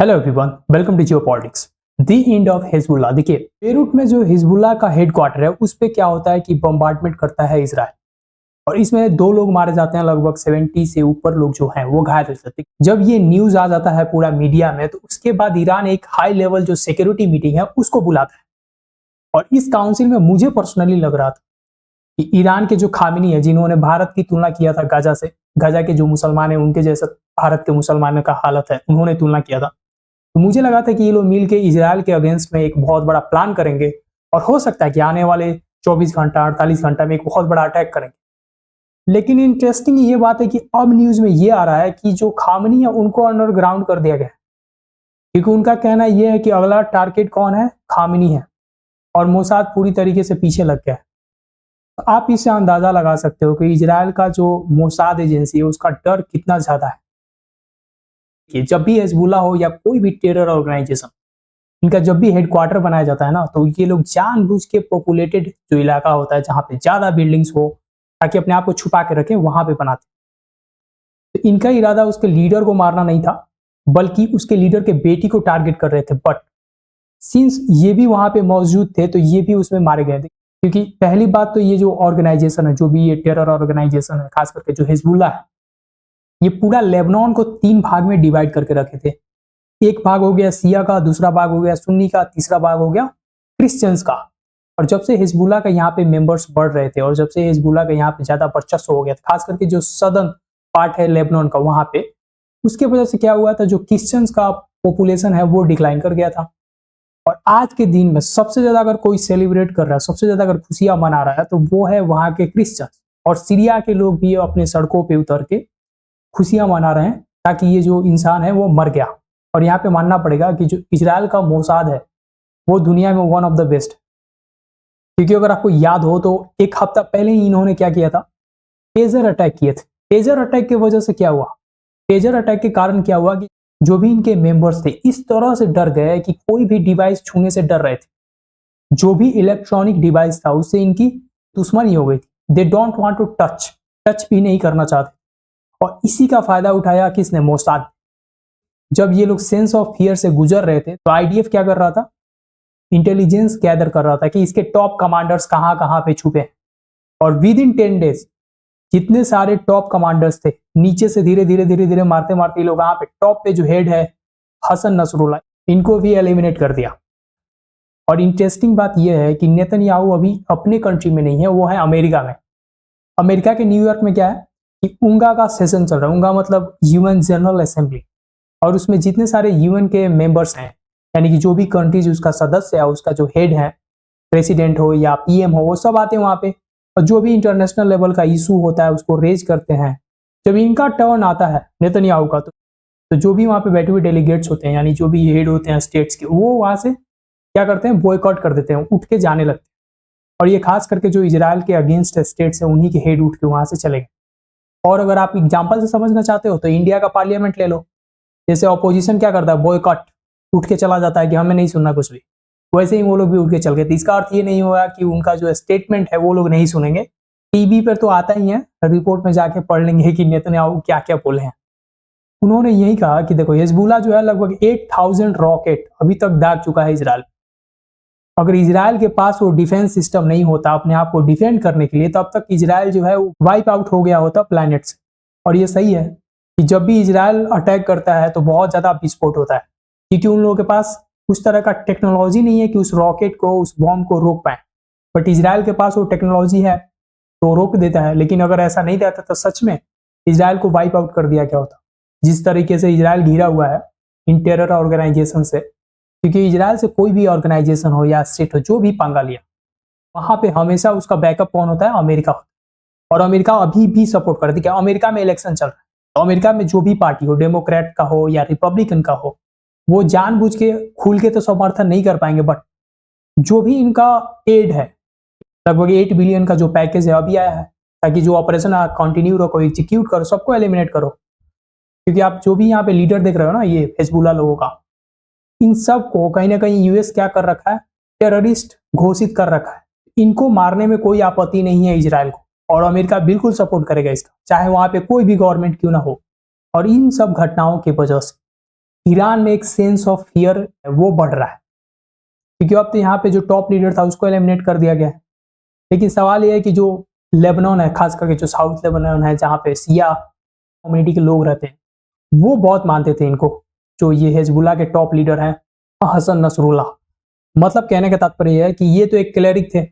Hello everyone, welcome to geopolitics. The end of Hezbollah. देखिए, Beirut में जो Hezbollah का हेडक्वार्टर है उस पे क्या होता है कि बम्बार्डमेंट करता है इजराइल, और इसमें 2 लोग मारे जाते हैं। लगभग 70 से ऊपर लोग जो हैं वो घायल हो जाते हैं। जब ये न्यूज आ जाता है पूरा मीडिया में, तो उसके बाद ईरान एक हाई लेवल जो सिक्योरिटी मीटिंग है उसको बुलाता है। और इस काउंसिल में मुझे पर्सनली लग रहा था कि ईरान के जो खामिनी है, जिन्होंने भारत की तुलना किया था गाजा से, गाजा के जो मुसलमान है उनके जैसा भारत के मुसलमानों का हालत है, उन्होंने तुलना किया था। तो मुझे लगा था कि ये लोग मिल के इजराइल के अगेंस्ट में एक बहुत बड़ा प्लान करेंगे, और हो सकता है कि आने वाले 24 घंटा 48 घंटा में एक बहुत बड़ा अटैक करेंगे। लेकिन इंटरेस्टिंग ये बात है कि अब न्यूज में ये आ रहा है कि जो खामनी है उनको अंडरग्राउंड कर दिया गया है, क्योंकि उनका कहना यह है कि अगला टारगेट कौन है, खामनी है, और मोसाद पूरी तरीके से पीछे लग गया है। तो आप इससे अंदाजा लगा सकते हो कि इजराइल का जो मोसाद एजेंसी है उसका डर कितना ज्यादा है। कि जब भी हिजबुल्लाह हो या कोई भी टेरर ऑर्गेनाइजेशन, इनका जब भी हेडक्वार्टर बनाया जाता है ना, तो ये लोग जानबूझ के पॉपुलेटेड जो इलाका होता है जहां पे ज्यादा बिल्डिंग्स हो, ताकि अपने आप को छुपा के रखें, वहां पे बनाते। तो इनका इरादा उसके लीडर को मारना नहीं था, बल्कि उसके लीडर के बेटी को टारगेट कर रहे थे। बट सिंस ये भी वहां पे मौजूद थे तो ये भी उसमें मारे गए थे। क्योंकि पहली बात तो ये जो ऑर्गेनाइजेशन है, जो भी ये टेरर ऑर्गेनाइजेशन है, खास करके जो हिजबुल्लाह है, ये पूरा लेबनान को 3 भाग में डिवाइड करके रखे थे। एक भाग हो गया सिया का, दूसरा भाग हो गया सुन्नी का, तीसरा भाग हो गया क्रिश्चियंस का। और जब से हिजबुल्लाह का यहाँ पे मेंबर्स बढ़ रहे थे, और जब से हिजबुल्लाह का यहाँ पे ज्यादा वर्चस्व हो गया था, खास करके जो सदर्न पार्ट है लेबनान का वहां पे, उसके वजह से क्या हुआ था, जो क्रिश्चियंस का पॉपुलेशन है वो डिक्लाइन कर गया था। और आज के दिन में सबसे ज्यादा अगर कोई सेलिब्रेट कर रहा है, सबसे ज्यादा अगर खुशियां मना रहा है, तो वो है वहां के क्रिश्चियंस। और सीरिया के लोग भी अपने सड़कों पे उतर के खुशियां मना रहे हैं, ताकि ये जो इंसान है वो मर गया। और यहाँ पे मानना पड़ेगा कि जो इजराइल का मोसाद है वो दुनिया में वन ऑफ द बेस्ट। क्योंकि अगर आपको याद हो तो एक हफ्ता पहले ही इन्होंने क्या किया था, पेजर अटैक किए थे। पेजर अटैक की वजह से क्या हुआ, पेजर अटैक के कारण क्या हुआ कि जो भी इनके मेंबर्स थे इस तरह से डर गए कि कोई भी डिवाइस छूने से डर रहे थे। जो भी इलेक्ट्रॉनिक डिवाइस था उससे इनकी दुश्मनी हो गई थी। They don't want to touch भी नहीं करना चाहते। और इसी का फायदा उठाया किसने, मोसाद। जब ये लोग सेंस ऑफ फियर से गुजर रहे थे तो आईडीएफ क्या कर रहा था, इंटेलिजेंस गैदर कर रहा था कि इसके टॉप कमांडर्स कहां कहां पे छुपे हैं। और विद इन 10 डेज जितने सारे टॉप कमांडर्स थे, नीचे से धीरे धीरे धीरे धीरे मारते मारते ये लोग यहाँ पे टॉप पे जो हेड है हसन नसरुल्लाह, इनको भी एलिमिनेट कर दिया। और इंटरेस्टिंग बात यह है कि नेतन्याहू अभी अपने कंट्री में नहीं है, वो है अमेरिका में। अमेरिका के न्यूयॉर्क में क्या है कि उंगा का सेशन चल रहा है। उंगा मतलब यूएन जनरल असेंबली। और उसमें जितने सारे यूएन के मेंबर्स हैं, यानी कि जो भी कंट्रीज उसका सदस्य है, उसका जो हेड है, प्रेसिडेंट हो या पीएम हो, वो सब आते हैं वहां पे। और जो भी इंटरनेशनल लेवल का इशू होता है उसको रेज करते हैं। जब इनका टर्न आता है नेतन्याहू का, तो जो भी वहां पे बैठे हुए डेलीगेट्स होते हैं, यानी जो भी हेड होते हैं स्टेट्स के, वो वहां से क्या करते हैं, बॉयकॉट कर देते हैं, उठ के जाने लगते हैं। और ये खास करके जो इजराइल के अगेंस्ट स्टेट्स है, उन्हीं के हेड उठ के वहां से चले गए। और अगर आप एग्जाम्पल से समझना चाहते हो तो इंडिया का पार्लियामेंट ले लो। जैसे ऑपोजिशन क्या करता है, बॉयकॉट, उठ के चला जाता है कि हमें नहीं सुनना कुछ भी, वैसे ही वो लोग भी उठ के चल गए। तो इसका अर्थ ये नहीं हुआ कि उनका जो स्टेटमेंट है वो लोग नहीं सुनेंगे। टीवी पर तो आता ही है, रिपोर्ट में जाके पढ़ लेंगे कि नेतन्याहू क्या क्या बोले हैं। उन्होंने यही कहा कि देखो, हिजबुल्लाह जो है लगभग 8000 रॉकेट अभी तक दाग चुका है इजराइल। अगर इजराइल के पास वो डिफेंस सिस्टम नहीं होता अपने आप को डिफेंड करने के लिए, तो अब तक इजराइल जो है वाइप आउट हो गया होता प्लैनेट से। और ये सही है कि जब भी इजराइल अटैक करता है तो बहुत ज्यादा विस्फोट होता है, क्योंकि उन लोगों के पास उस तरह का टेक्नोलॉजी नहीं है कि उस रॉकेट को, उस बॉम्ब को रोक पाए। बट इजराइल के पास वो टेक्नोलॉजी है तो रोक देता है। लेकिन अगर ऐसा नहीं रहता तो सच में इजराइल को वाइप आउट कर दिया क्या होता। जिस तरीके से इजराइल घिरा हुआ है इन टेरर ऑर्गेनाइजेशन से, क्योंकि इजराइल से कोई भी ऑर्गेनाइजेशन हो या स्टेट हो जो भी पंगा लिया, वहां पे हमेशा उसका बैकअप कौन होता है, अमेरिका होता है। और अमेरिका अभी भी सपोर्ट करती है। अमेरिका में इलेक्शन चल रहा है, तो अमेरिका में जो भी पार्टी हो, डेमोक्रेट का हो या रिपब्लिकन का हो, वो जानबूझ के खुल के तो समर्थन नहीं कर पाएंगे। बट जो भी इनका एड है, लगभग 8 बिलियन का जो पैकेज है अभी आया है, ताकि जो ऑपरेशन कंटिन्यू रखो, एग्जीक्यूट करो, सबको एलिमिनेट करो। क्योंकि आप जो भी यहाँ पे लीडर देख रहे हो ना, ये हिजबुल्लाह लोगों का, इन सब को कहीं ना कहीं यूएस क्या कर रखा है, टेररिस्ट घोषित कर रखा है। इनको मारने में कोई आपत्ति नहीं है इजराइल को, और अमेरिका बिल्कुल सपोर्ट करेगा इसका, चाहे वहां पे कोई भी गवर्नमेंट क्यों ना हो। और इन सब घटनाओं की वजह से ईरान में एक सेंस ऑफ फियर वो बढ़ रहा है, क्योंकि अब तो यहाँ पे जो टॉप लीडर था उसको एलिमिनेट कर दिया गया है। लेकिन सवाल ये है कि जो लेबनान है, खास करके जो साउथ लेबनान है जहाँ पे सिया कम्युनिटी के लोग रहते हैं, वो बहुत मानते थे इनको, जो ये हिजबुल्लाह के टॉप लीडर हैं हसन नसरुल्लाह। मतलब कहने का तात्पर्य यह है कि ये तो एक क्लेरिक थे,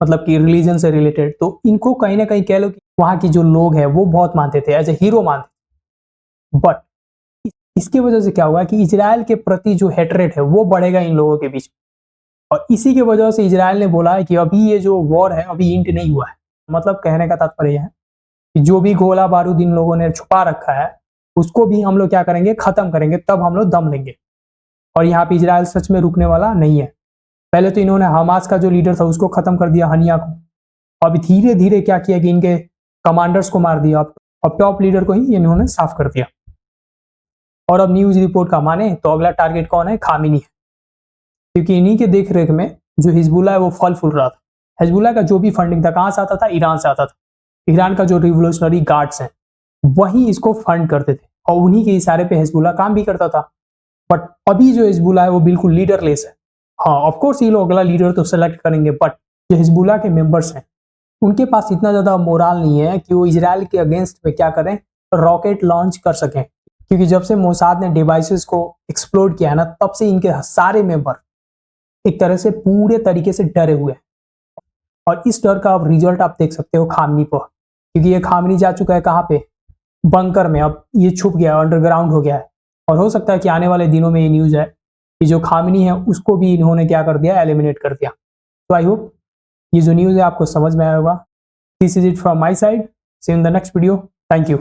मतलब कि रिलीजन से रिलेटेड, तो इनको कहीं ना कहीं कह लो कि वहाँ की जो लोग हैं वो बहुत मानते थे, एज ए हीरो मानते। बट इसके वजह से क्या हुआ कि इजराइल के प्रति जो हेटरेट है वो बढ़ेगा इन लोगों के बीच, और इसी की वजह से इजराइल ने बोला है कि अभी ये जो वॉर है अभी इंट नहीं हुआ है। मतलब कहने का तात्पर्य है कि जो भी गोला बारूद इन लोगों ने छुपा रखा है उसको भी हम लोग क्या करेंगे, खत्म करेंगे, तब हम लोग दम लेंगे। और यहाँ पे इजराइल सच में रुकने वाला नहीं है। पहले तो इन्होंने हमास का जो लीडर था उसको खत्म कर दिया, हनिया को। अब धीरे धीरे क्या किया कि इनके कमांडर्स को मार दिया, अब टॉप लीडर को ही इन्होंने साफ कर दिया। और अब न्यूज रिपोर्ट का माने तो अगला टारगेट कौन है? खामिनी है, क्योंकि इन्हीं के देख रेख में जो हिजबुल्ला है वो फल फूल रहा था। हिजबुल्ला का जो भी फंडिंग था कहाँ से आता था? ईरान से आता था। ईरान का जो रिवोल्यूशनरी गार्ड्स हैं वही इसको फंड करते थे, और उन्हीं के इशारे पे हिजबुल्ला काम भी करता था। बट अभी जो हिजबुल्ला है वो बिल्कुल लीडरलेस है। हाँ, ऑफ कोर्स ये लोग अगला लीडर तो सेलेक्ट करेंगे, बट जो हिजबुल्ला के मेंबर्स हैं उनके पास इतना ज्यादा मोराल नहीं है कि वो इजराइल के अगेंस्ट में क्या करें, रॉकेट लॉन्च कर सकें। क्योंकि जब से मोसाद ने डिवाइसेस को एक्सप्लोर किया है ना, तब से इनके सारे मेंबर एक तरह से पूरे तरीके से डरे हुए हैं। और इस डर का अब रिजल्ट आप देख सकते हो खामनी पर, क्योंकि ये खामनी जा चुका है कहाँ पे? बंकर में। अब ये छुप गया, अंडरग्राउंड हो गया है। और हो सकता है कि आने वाले दिनों में ये न्यूज है कि जो खामनी है उसको भी इन्होंने क्या कर दिया, एलिमिनेट कर दिया। तो आई होप ये जो न्यूज है आपको समझ में आया होगा। This is it from my side, see you in the next video. Thank you.